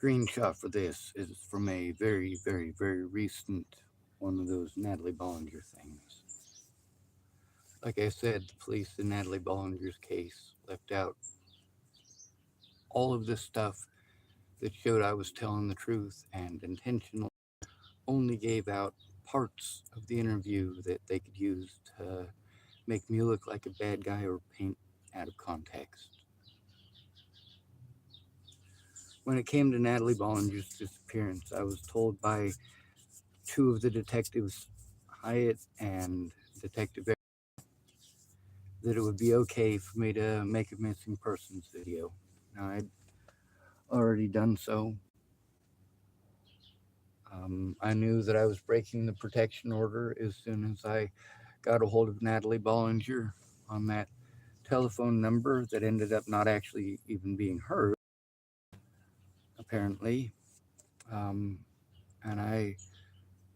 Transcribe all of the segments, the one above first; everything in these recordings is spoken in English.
Screenshot for this is from a very, very, very recent one of those Natalie Bollinger things. Like I said, the police in Natalie Bollinger's case left out all of this stuff that showed I was telling the truth and intentionally only gave out parts of the interview that they could use to make me look like a bad guy or paint out of context. When it came to Natalie Bollinger's disappearance, I was told by two of the detectives, Hyatt and Detective Eric, that it would be okay for me to make a missing persons video. Now, I'd already done so. I knew that I was breaking the protection order as soon as I got a hold of Natalie Bollinger on that telephone number that ended up not actually even being hers, apparently. Um, and I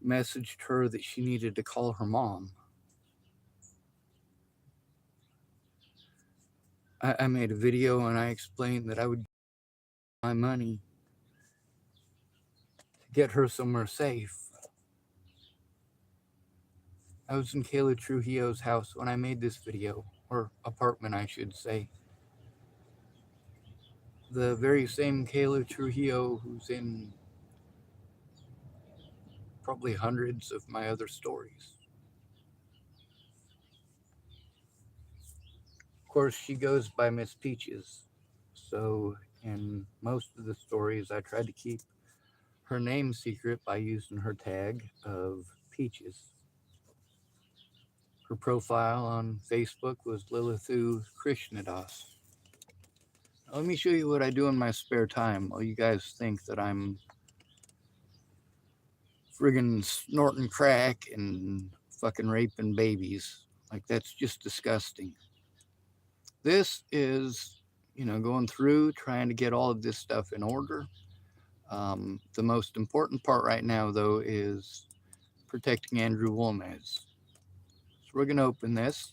messaged her that she needed to call her mom. I made a video and I explained that I would give my money to get her somewhere safe. I was in Kayla Trujillo's house when I made this video, or apartment, I should say. The very same Kayla Trujillo who's in probably hundreds of my other stories. Of course, she goes by Miss Peaches, so in most of the stories, I tried to keep her name secret by using her tag of Peaches. Her profile on Facebook was Lilithu Krishnadas. Now, let me show you what I do in my spare time while you guys think that I'm friggin' snorting crack and fucking raping babies. Like, that's just disgusting. This is, going through trying to get all of this stuff in order. The most important part right now, though, is protecting Andrew Wolnez. So we're going to open this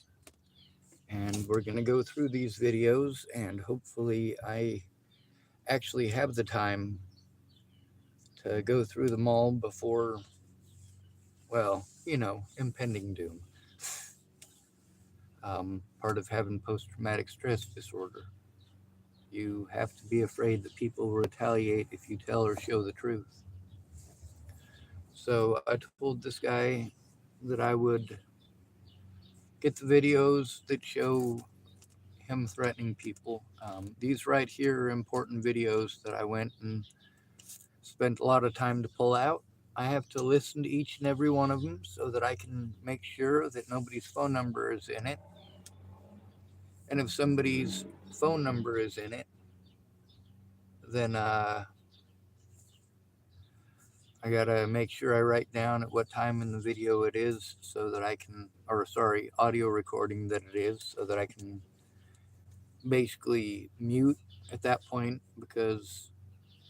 and we're going to go through these videos, and hopefully I actually have the time to go through them all before, well, impending doom. Part of having post-traumatic stress disorder. You have to be afraid that people will retaliate if you tell or show the truth. So I told this guy that I would get the videos that show him threatening people. These right here are important videos that I went and spent a lot of time to pull out. I have to listen to each and every one of them so that I can make sure that nobody's phone number is in it. And if somebody's phone number is in it, then I gotta make sure I write down at what time in the video it is so that I can, or sorry, audio recording that it is, so that I can basically mute at that point, because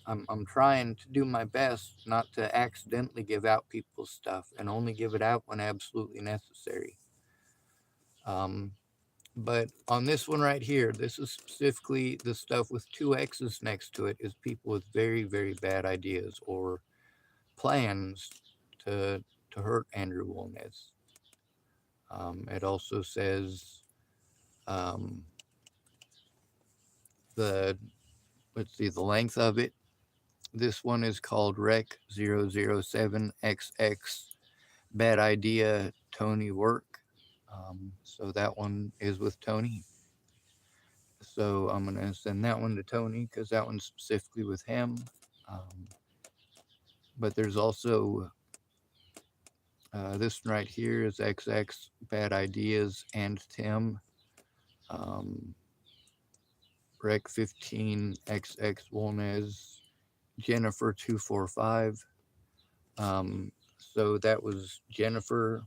I'm trying to do my best not to accidentally give out people's stuff and only give it out when absolutely necessary. Um, but on this one right here, this is specifically the stuff with two X's next to it, is people with very, very bad ideas or plans to hurt Andrew Wolnez. It also says um, the let's see the length of it. This one is called Rec 007XX Bad Idea Tony Work. So that one is with Tony. So I'm gonna send that one to Tony because that one's specifically with him. Um, but there's also this one right here is XX Bad Ideas and Tim. Um, Rec 15 XX Wolnez Jennifer 245. So that was Jennifer.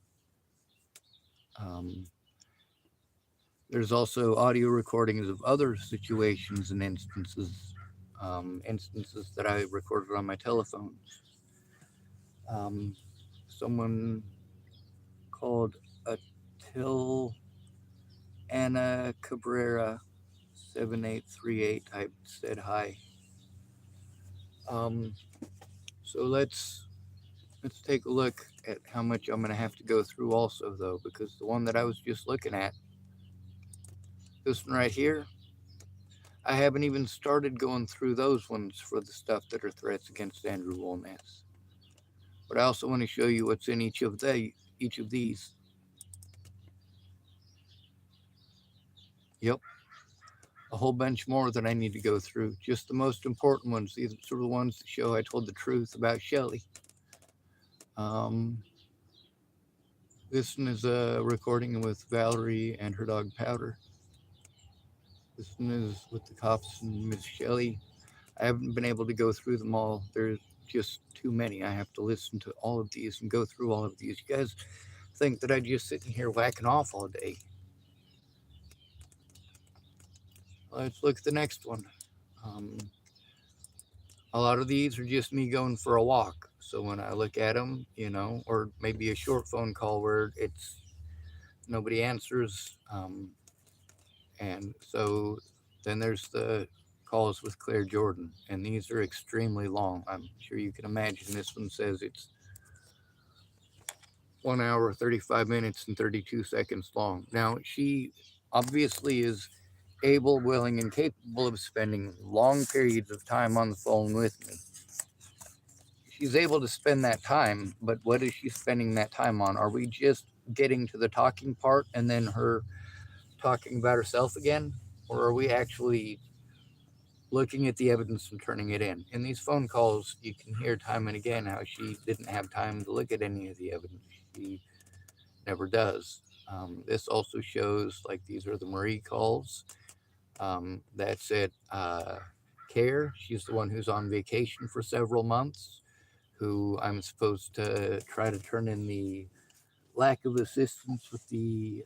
Um, there's also audio recordings of other situations and instances that I recorded on my telephones. Someone called Atil Anna Cabrera 7838 type said hi. Um, so let's take a look at how much I'm gonna have to go through also though, because the one that I was just looking at, this one right here, I haven't even started going through those ones for the stuff that are threats against Andrew Wolnez. But I also want to show you what's in each of these. Yep, a whole bunch more that I need to go through. Just the most important ones. These are the ones that show I told the truth about Shelley. Um, this one is a recording with Valerie and her dog Powder. This one is with the cops and Miss Shelley. I haven't been able to go through them all. There's just too many. I have to listen to all of these and go through all of these. You guys think that I'm just sitting here whacking off all day. Let's look at the next one. Um, a lot of these are just me going for a walk. So when I look at them, or maybe a short phone call where it's nobody answers, and so then there's the calls with Claire Jordan, and these are extremely long. I'm sure you can imagine. This one says it's 1 hour, 35 minutes, and 32 seconds long. Now, she obviously is able, willing, and capable of spending long periods of time on the phone with me. She's able to spend that time, but what is she spending that time on? Are we just getting to the talking part and then her talking about herself again? Or are we actually looking at the evidence and turning it in? In these phone calls, you can hear time and again how she didn't have time to look at any of the evidence. She never does. This also shows like these are the Marie calls. That's it. Care. She's the one who's on vacation for several months, who I'm supposed to try to turn in the lack of assistance with the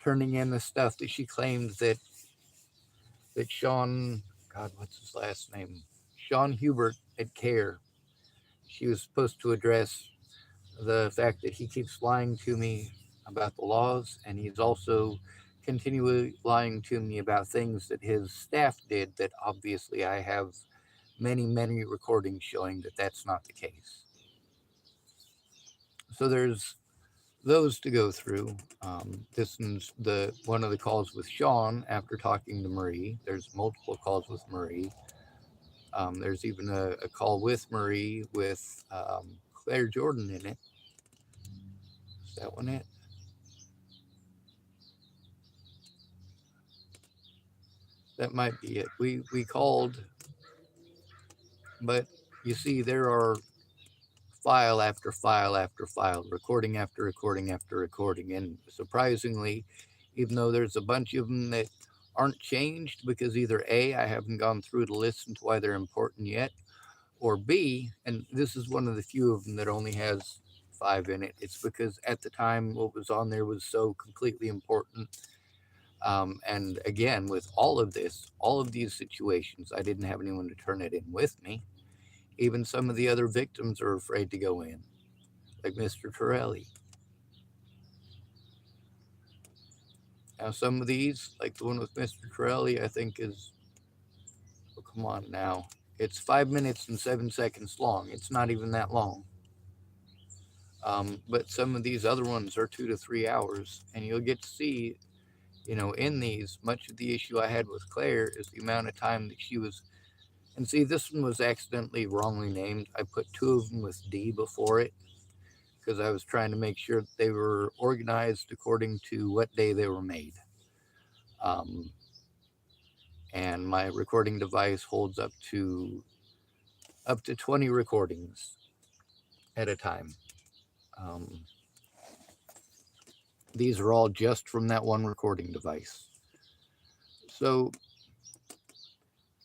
turning in the stuff that she claims that Sean, God, what's his last name? Sean Hubert at Care. She was supposed to address the fact that he keeps lying to me about the laws, and he's also continually lying to me about things that his staff did that obviously I have many, many recordings showing that that's not the case. So there's those to go through. This one's the one of the calls with Sean after talking to Marie. There's multiple calls with Marie. There's even a call with Marie with Claire Jordan in it. Is that one it? That might be it. We called, but you see there are file after file after file, recording after recording after recording, and surprisingly, even though there's a bunch of them that aren't changed because either A, I haven't gone through to listen to why they're important yet, or B, and this is one of the few of them that only has 5 in it, it's because at the time what was on there was so completely important. And again, with all of this, all of these situations, I didn't have anyone to turn it in with me. Even some of the other victims are afraid to go in, like Mr. Torelli. Now, some of these, like the one with Mr. Torelli, I think is, oh, come on now. It's 5 minutes and 7 seconds long. It's not even that long. But some of these other ones are 2 to 3 hours, and you'll get to see, in these, much of the issue I had with Claire is the amount of time that she was. And see, this one was accidentally wrongly named. I put two of them with D before it because I was trying to make sure that they were organized according to what day they were made. Um, and my recording device holds up to 20 recordings at a time. Um, these are all just from that one recording device. So,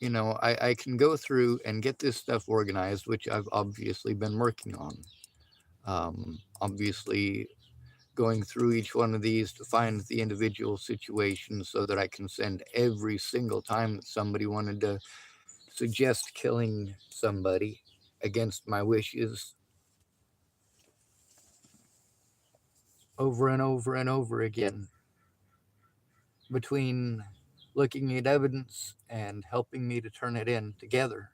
I can go through and get this stuff organized, which I've obviously been working on. Obviously, going through each one of these to find the individual situations so that I can send every single time that somebody wanted to suggest killing somebody against my wishes over and over and over again, between looking at evidence and helping me to turn it in together.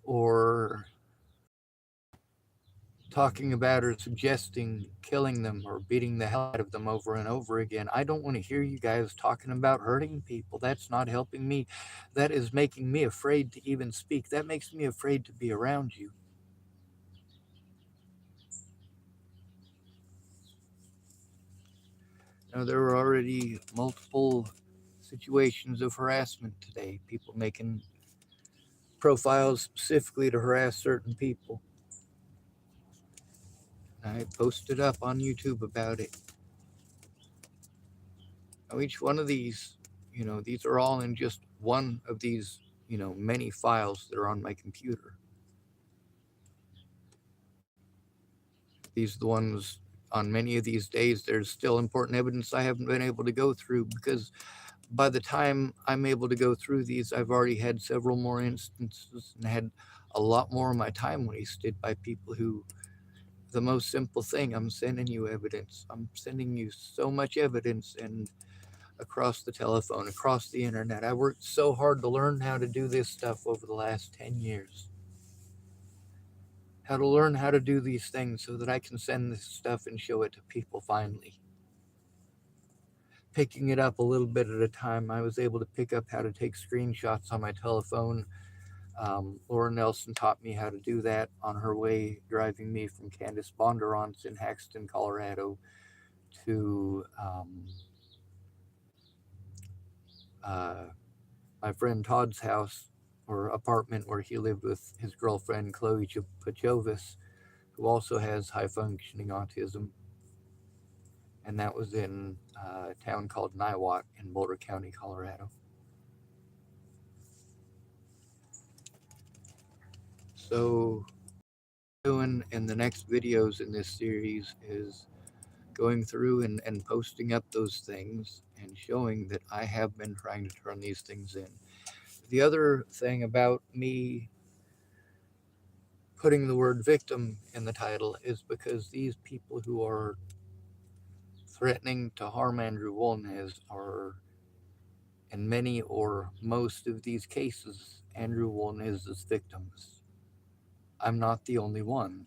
or talking about or suggesting killing them or beating the hell out of them over and over again. I don't want to hear you guys talking about hurting people. That's not helping me. That is making me afraid to even speak. That makes me afraid to be around you. Now, there were already multiple situations of harassment today, people making profiles specifically to harass certain people. I posted up on YouTube about it. Now, each one of these, these are all in just one of these, many files that are on my computer. These are the ones on many of these days. There's still important evidence I haven't been able to go through because by the time I'm able to go through these, I've already had several more instances and had a lot more of my time wasted by people who, the most simple thing, I'm sending you evidence. I'm sending you so much evidence, and across the telephone, across the internet. I worked so hard to learn how to do this stuff over the last 10 years. How to learn how to do these things so that I can send this stuff and show it to people finally. Picking it up a little bit at a time, I was able to pick up how to take screenshots on my telephone. Laura Nelson taught me how to do that on her way driving me from Candace Bondurant's in Haxton, Colorado to uh, my friend Todd's house or apartment where he lived with his girlfriend Chloe Pachovis, who also has high functioning autism. And that was in a town called Niwot in Boulder County, Colorado. So, doing in the next videos in this series is going through and posting up those things and showing that I have been trying to turn these things in. The other thing about me putting the word victim in the title is because these people who are threatening to harm Andrew Wolnez are, in many or most of these cases, Andrew Wolnez's victims. I'm not the only one.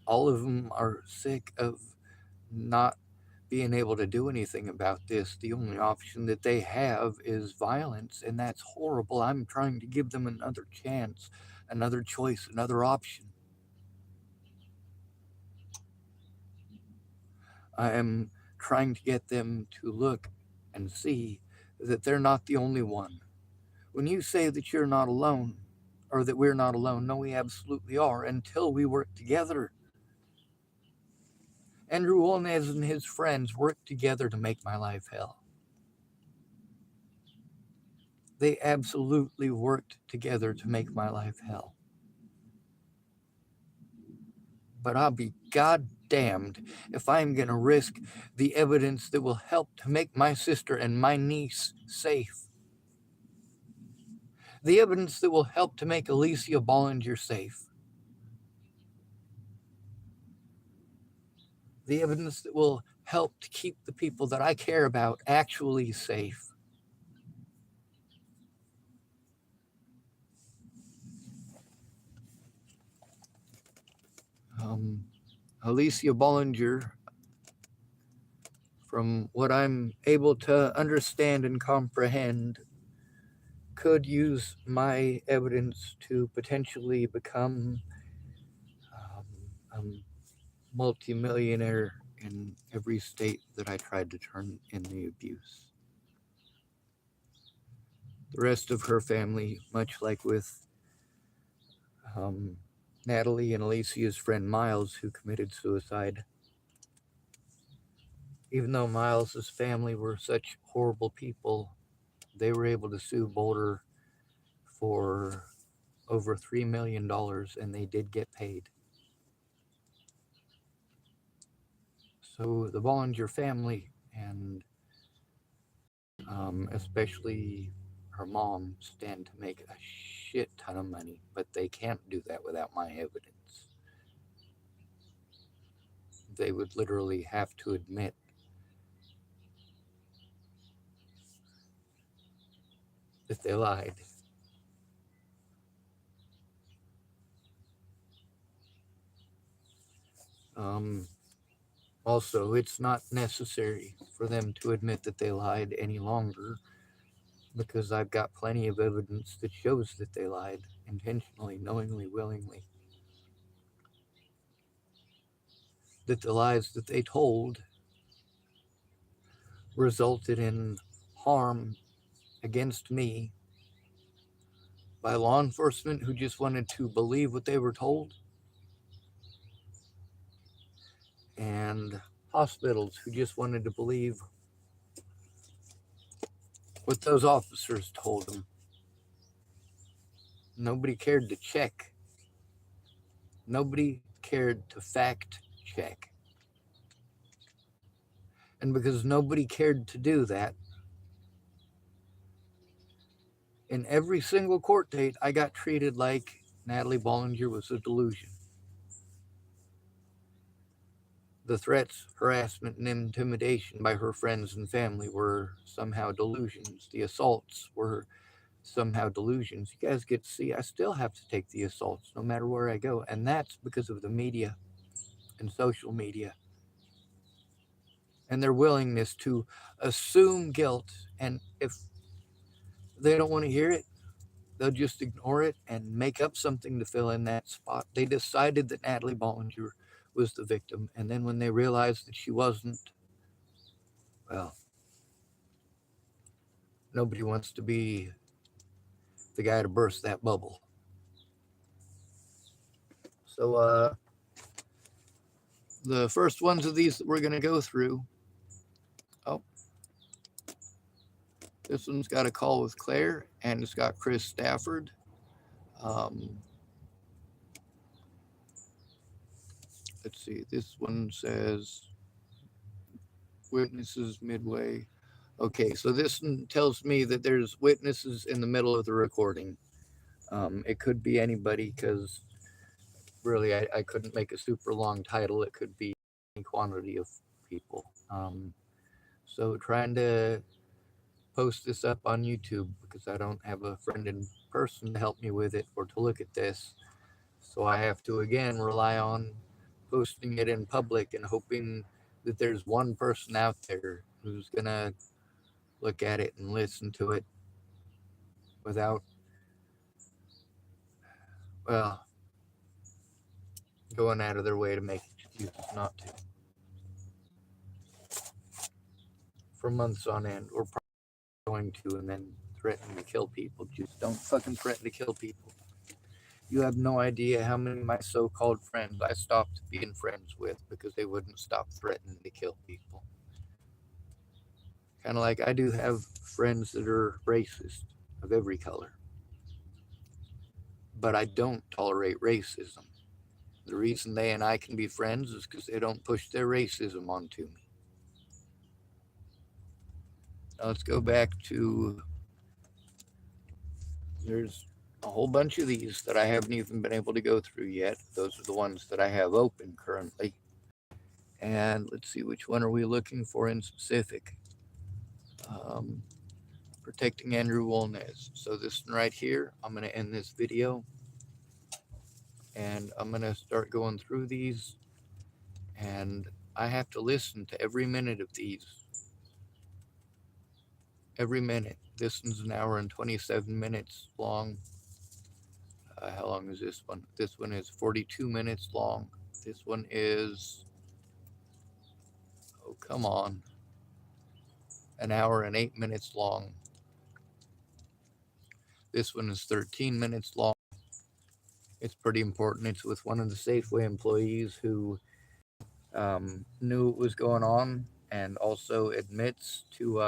All of them are sick of not being able to do anything about this. The only option that they have is violence, and that's horrible. I'm trying to give them another chance, another choice, another option. I am trying to get them to look and see that they're not the only one. When you say that you're not alone, or that we're not alone, no, we absolutely are until we work together. Andrew Wolnez and his friends worked together to make my life hell. They absolutely worked together to make my life hell. But I'll be goddamned if I'm going to risk the evidence that will help to make my sister and my niece safe. The evidence that will help to make Alicia Bollinger safe. The evidence that will help to keep the people that I care about actually safe. Alicia Bollinger, from what I'm able to understand and comprehend, could use my evidence to potentially become a multimillionaire in every state that I tried to turn in the abuse. The rest of her family, much like with um, Natalie and Alicia's friend Miles, who committed suicide, even though Miles's family were such horrible people, they were able to sue Boulder for over $3 million, and they did get paid. So the Bollinger family, and especially her mom, stand to make a shit ton of money, but they can't do that without my evidence. They would literally have to admit that they lied. Um, Also, it's not necessary for them to admit that they lied any longer because I've got plenty of evidence that shows that they lied intentionally, knowingly, willingly. That the lies that they told resulted in harm against me by law enforcement who just wanted to believe what they were told, and hospitals who just wanted to believe what those officers told them. Nobody cared to check. Nobody cared to fact check. And because nobody cared to do that, in every single court date, I got treated like Natalie Bollinger was a delusion. The threats, harassment, and intimidation by her friends and family were somehow delusions. The assaults were somehow delusions. You guys get to see I still have to take the assaults no matter where I go. And that's because of the media and social media and their willingness to assume guilt. And if they don't want to hear it, they'll just ignore it and make up something to fill in that spot. They decided that Natalie Bollinger was the victim. And then when they realized that she wasn't, well, nobody wants to be the guy to burst that bubble. So, the first ones of these that we're going to go through. Oh, this one's got a call with Claire, and it's got Chris Stafford. Um, let's see. This one says witnesses midway. Okay, so this one tells me that there's witnesses in the middle of the recording. It could be anybody because really I couldn't make a super long title. It could be any quantity of people. So trying to post this up on YouTube because I don't have a friend in person to help me with it or to look at this. So I have to again rely on posting it in public and hoping that there's one person out there who's gonna look at it and listen to it without, well, going out of their way to make excuses not to for months on end, or probably going to and then threatening to kill people. Just don't fucking threaten to kill people. You have no idea how many of my so-called friends I stopped being friends with because they wouldn't stop threatening to kill people. Kind of like I do have friends that are racist of every color, but I don't tolerate racism. The reason they and I can be friends is because they don't push their racism onto me. Now let's go back to, there's a whole bunch of these that I haven't even been able to go through yet. Those are the ones that I have open currently. And let's see, which one are we looking for in specific? Protecting Andrew Wolnez. So this one right here, I'm going to end this video and I'm going to start going through these, and I have to listen to every minute of these. Every minute. This one's an hour and 27 minutes long. How long is this one? This one is 42 minutes long. This one is, oh, come on, an hour and 8 minutes long. This one is 13 minutes long. It's pretty important. It's with one of the Safeway employees who knew what was going on and also admits to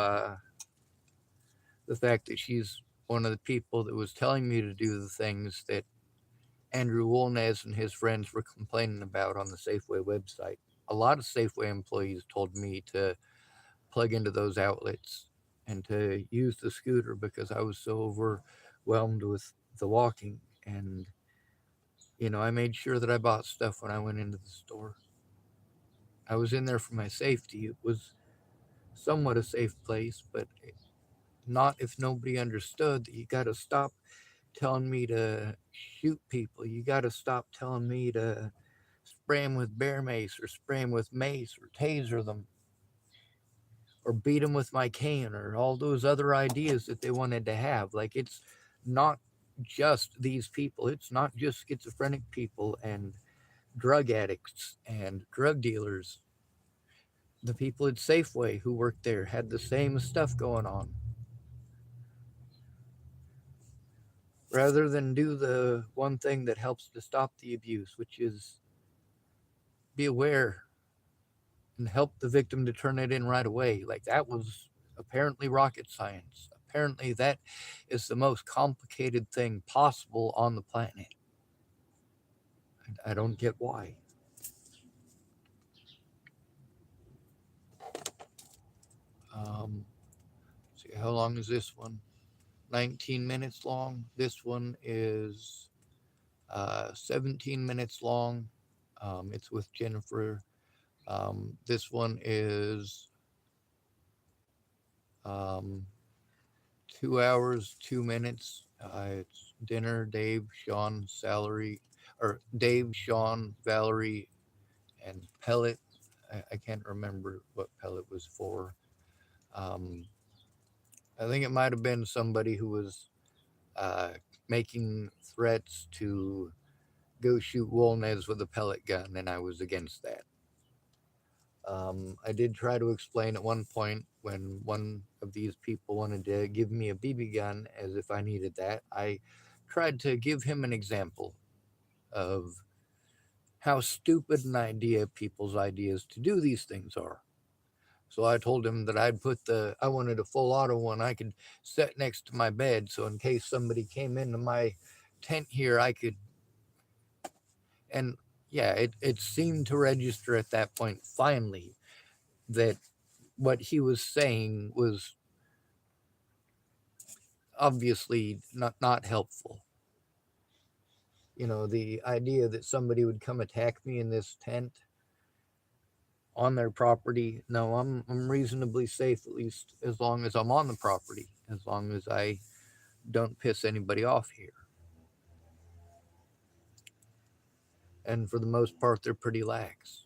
the fact that she's one of the people that was telling me to do the things that Andrew Wolnez and his friends were complaining about on the Safeway website. A lot of Safeway employees told me to plug into those outlets and to use the scooter because I was so overwhelmed with the walking. And, you know, I made sure that I bought stuff when I went into the store. I was in there for my safety. It was somewhat a safe place, but not if nobody understood that you got to stop telling me to shoot people. You got to stop telling me to spray them with bear mace or spray them with mace or taser them or beat them with my cane or all those other ideas that they wanted to have. Like, it's not just these people, it's not just schizophrenic people and drug addicts and drug dealers. The people at Safeway who worked there had the same stuff going on. Rather than do the one thing that helps to stop the abuse, which is be aware and help the victim to turn it in right away. Like, that was apparently rocket science. Apparently, that is the most complicated thing possible on the planet. I don't get why. See, how long is this one? 19 minutes long. This one is 17 minutes long. It's with Jennifer. This one is um, 2 hours, 2 minutes. It's dinner, Dave, Sean, Dave, Sean, Valerie, and Pellet. I can't remember what Pellet was for. Um, I think it might have been somebody who was uh, making threats to go shoot wolnez with a pellet gun, and I was against that. I did try to explain at one point when one of these people wanted to give me a BB gun as if I needed that. I tried to give him an example of how stupid an idea people's ideas to do these things are. So I told him that I wanted a full auto one I could set next to my bed. So in case somebody came into my tent here, I could, and yeah, it seemed to register at that point finally that what he was saying was obviously not helpful. You know, the idea that somebody would come attack me in this tent on their property. No, I'm reasonably safe, at least as long as I'm on the property, as long as I don't piss anybody off here. And for the most part, they're pretty lax.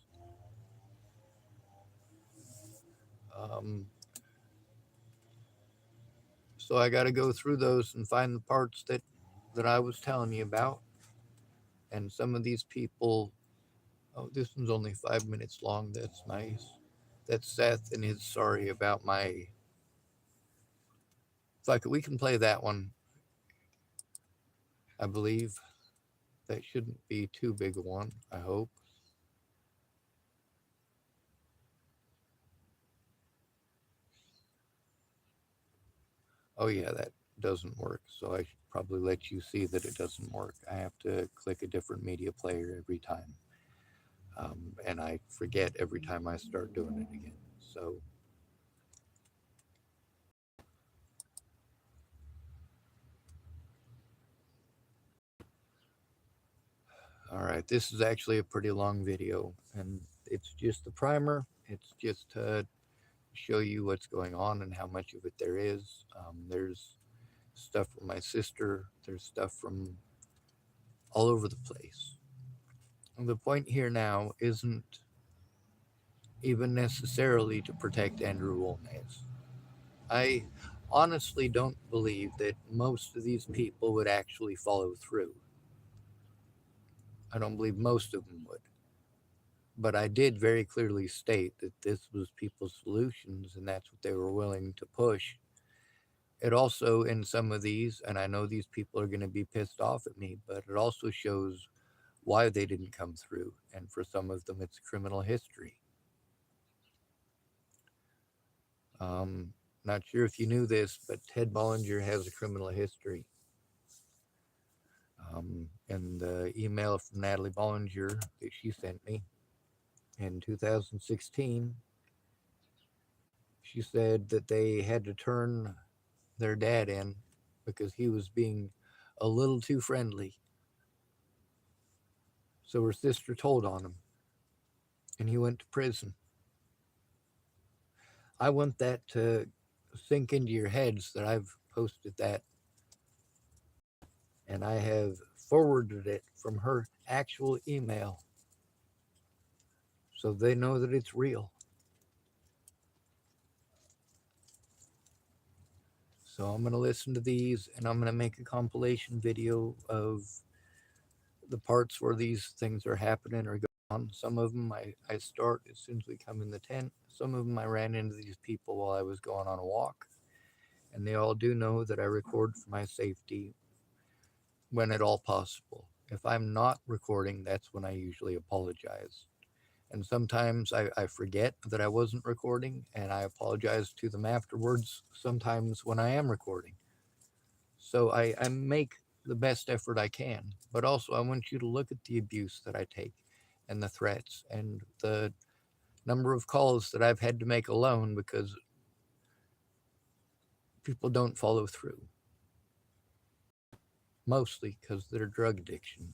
Um, so I got to go through those and find the parts that I was telling you about. And some of these people, oh, this one's only 5 minutes long. That's nice. That's Seth and his sorry about my. Fuck it, we can play that one. I believe that shouldn't be too big a one. I hope. Oh yeah, that doesn't work. So I should probably let you see that it doesn't work. I have to click a different media player every time. And I forget every time I start doing it again. So, all right, this is actually a pretty long video, and it's just the primer. It's just to show you what's going on and how much of it there is. There's stuff from my sister, there's stuff from all over the place. And the point here now isn't even necessarily to protect Andrew Wolnez. I honestly don't believe that most of these people would actually follow through. I don't believe most of them would. But I did very clearly state that this was people's solutions and that's what they were willing to push. It also, in some of these, and I know these people are going to be pissed off at me, but it also shows why they didn't come through. And for some of them, it's criminal history. Not sure if you knew this, but Ted Bollinger has a criminal history. And the email from Natalie Bollinger that she sent me in 2016, she said that they had to turn their dad in because he was being a little too friendly. So her sister told on him, and he went to prison. I want that to sink into your heads that I've posted that, and I have forwarded it from her actual email. so they know that it's real. So I'm going to listen to these and I'm going to make a compilation video of the parts where these things are happening or going on. Some of them I start as soon as we come in the tent. Some of them I ran into these people while I was going on a walk. And they all do know that I record for my safety when at all possible. If I'm not recording, that's when I usually apologize. And sometimes I forget that I wasn't recording and I apologize to them afterwards, sometimes when I am recording. So I make the best effort I can. But also, I want you to look at the abuse that I take and the threats and the number of calls that I've had to make alone because people don't follow through. Mostly because of their drug addictions.